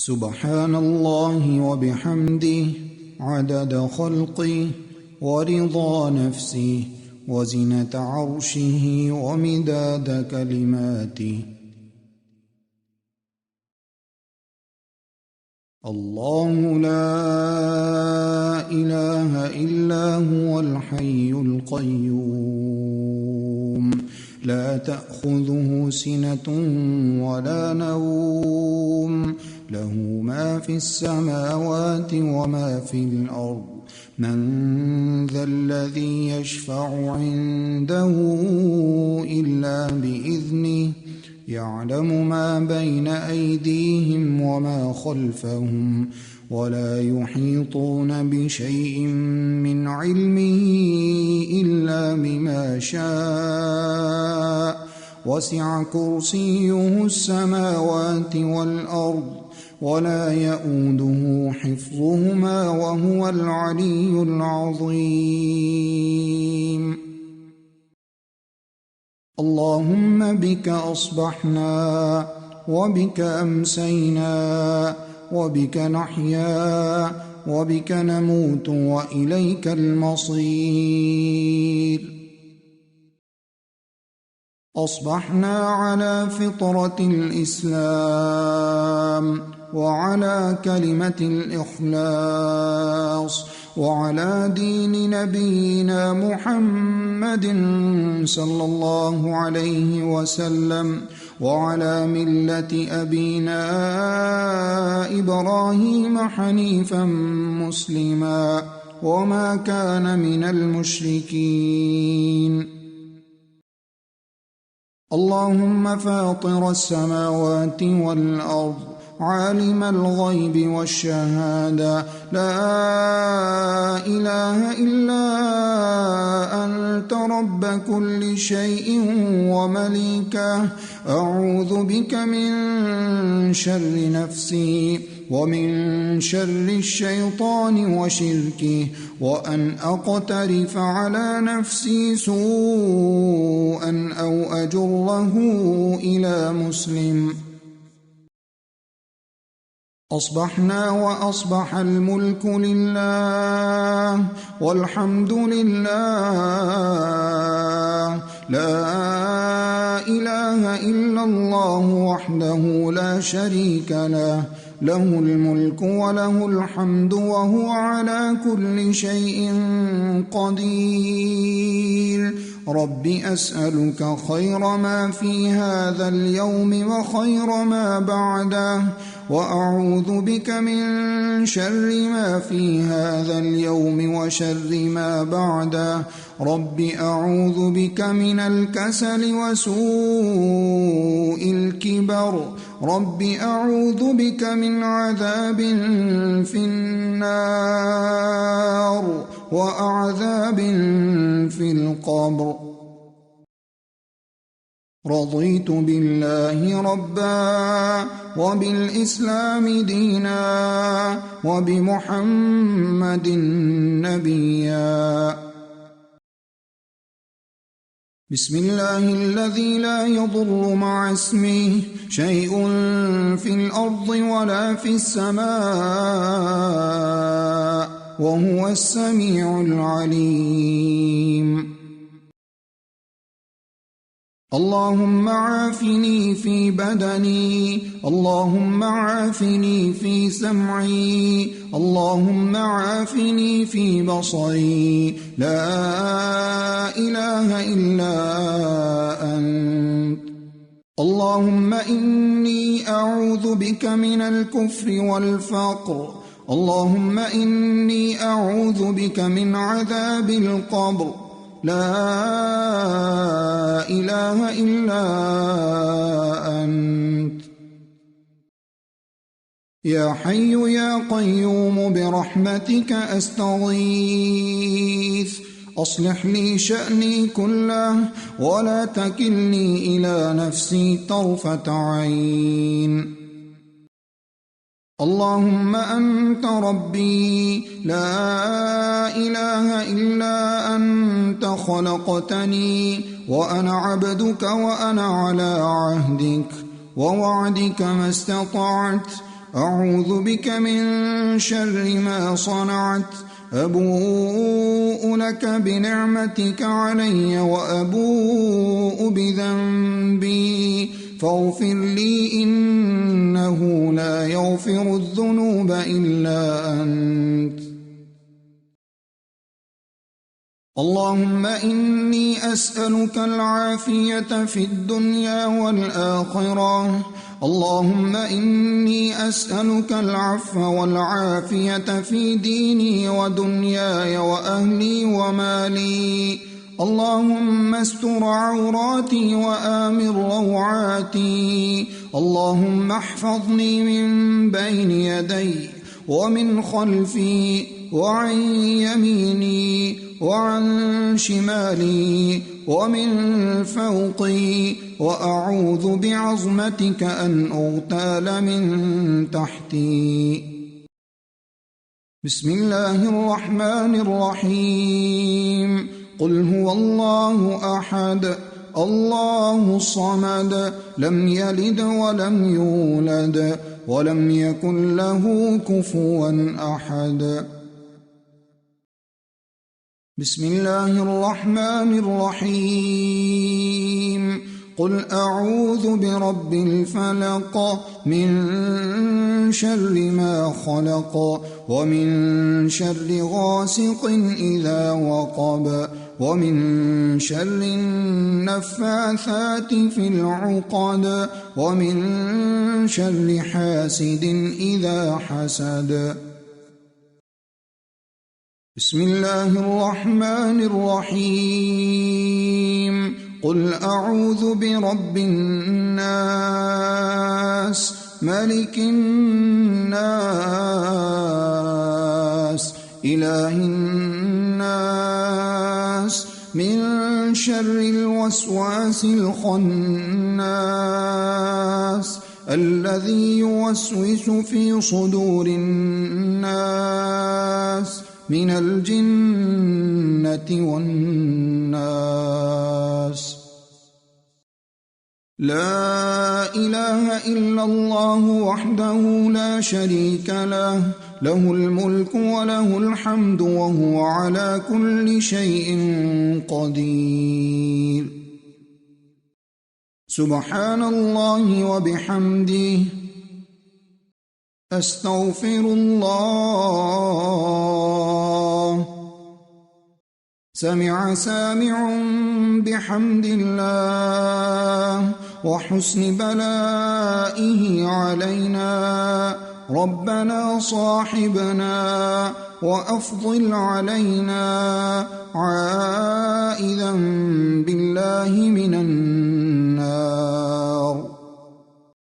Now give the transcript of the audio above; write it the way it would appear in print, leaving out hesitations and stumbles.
سبحان الله وبحمده عدد خلقه ورضا نفسه وزنة عرشه ومداد كلماته. الله لا إله إلا هو الحي القيوم لا تأخذه سنة ولا نوم له ما في السماوات وما في الأرض من ذا الذي يشفع عنده إلا بإذنه يعلم ما بين أيديهم وما خلفهم ولا يحيطون بشيء من علمه إلا بما شاء وسع كرسيه السماوات والأرض ولا يؤوده حفظهما وهو العلي العظيم. اللهم بك أصبحنا وبك أمسينا وبك نحيا وبك نموت وإليك المصير. أصبحنا على فطرة الإسلام وعلى كلمة الإخلاص وعلى دين نبينا محمد صلى الله عليه وسلم وعلى ملة أبينا إبراهيم حنيفا مسلما وما كان من المشركين. اللهم فاطر السماوات والأرض عالم الغيب والشهادة لا إله إلا أنت رب كل شيء ومليكه أعوذ بك من شر نفسي ومن شر الشيطان وشركه وأن أقترف على نفسي سوءا أو أجره إلى مسلم. أصبحنا وأصبح الملك لله والحمد لله لا إله إلا الله وحده لا شريك له له الملك وله الحمد وهو على كل شيء قدير. رب أسألك خير ما في هذا اليوم وخير ما بعده وأعوذ بك من شر ما في هذا اليوم وشر ما بعده. رب أعوذ بك من الكسل وسوء الكبر. رب أعوذ بك من عذاب في النار وعذاب في القبر. رضيت بالله ربا وبالإسلام دينا وبمحمد نبيا. بسم الله الذي لا يضر مع اسمه شيء في الأرض ولا في السماء وهو السميع العليم. اللهم عافني في بدني اللهم عافني في سمعي اللهم عافني في بصري لا إله إلا أنت. اللهم إني أعوذ بك من الكفر والفقر. اللهم إني أعوذ بك من عذاب القبر لا إله إلا أنت. يا حي يا قيوم برحمتك أستغيث أصلح لي شأني كله ولا تكلني إلى نفسي طرفة عين. اللهم أنت ربي لا إله إلا أنت خلقتني وأنا عبدك وأنا على عهدك ووعدك ما استطعت أعوذ بك من شر ما صنعت أبوء لك بنعمتك علي وأبوء بذنبي فاغفر لي إنه لا يغفر الذنوب إلا أنت. اللهم إني أسألك العافية في الدنيا والآخرة. اللهم إني أسألك العفو والعافية في ديني ودنياي وأهلي ومالي. اللهم استر عوراتي وآمن روعاتي. اللهم احفظني من بين يدي ومن خلفي وعن يميني وعن شمالي ومن فوقي، وأعوذ بعظمتك أن أغتال من تحتي. بسم الله الرحمن الرحيم. قل هو الله أحد الله الصمد لم يلد ولم يولد ولم يكن له كفوا أحد. بسم الله الرحمن الرحيم. قل أعوذ برب الفلق من شر ما خلق ومن شر غاسق إذا وقب ومن شر النفاثات في العقد ومن شر حاسد إذا حسد. بسم الله الرحمن الرحيم. قل أعوذ برب الناس ملك الناس إله الناس من شر الوسواس الخناس الذي يوسوس في صدور الناس من الجنة والناس. لا إله إلا الله وحده لا شريك له له الملك وله الحمد وهو على كل شيء قدير. سبحان الله وبحمده أستغفر الله. سمع سامع بحمد الله وحسن بلائه علينا. ربنا صاحبنا وأفضل علينا عائذا بالله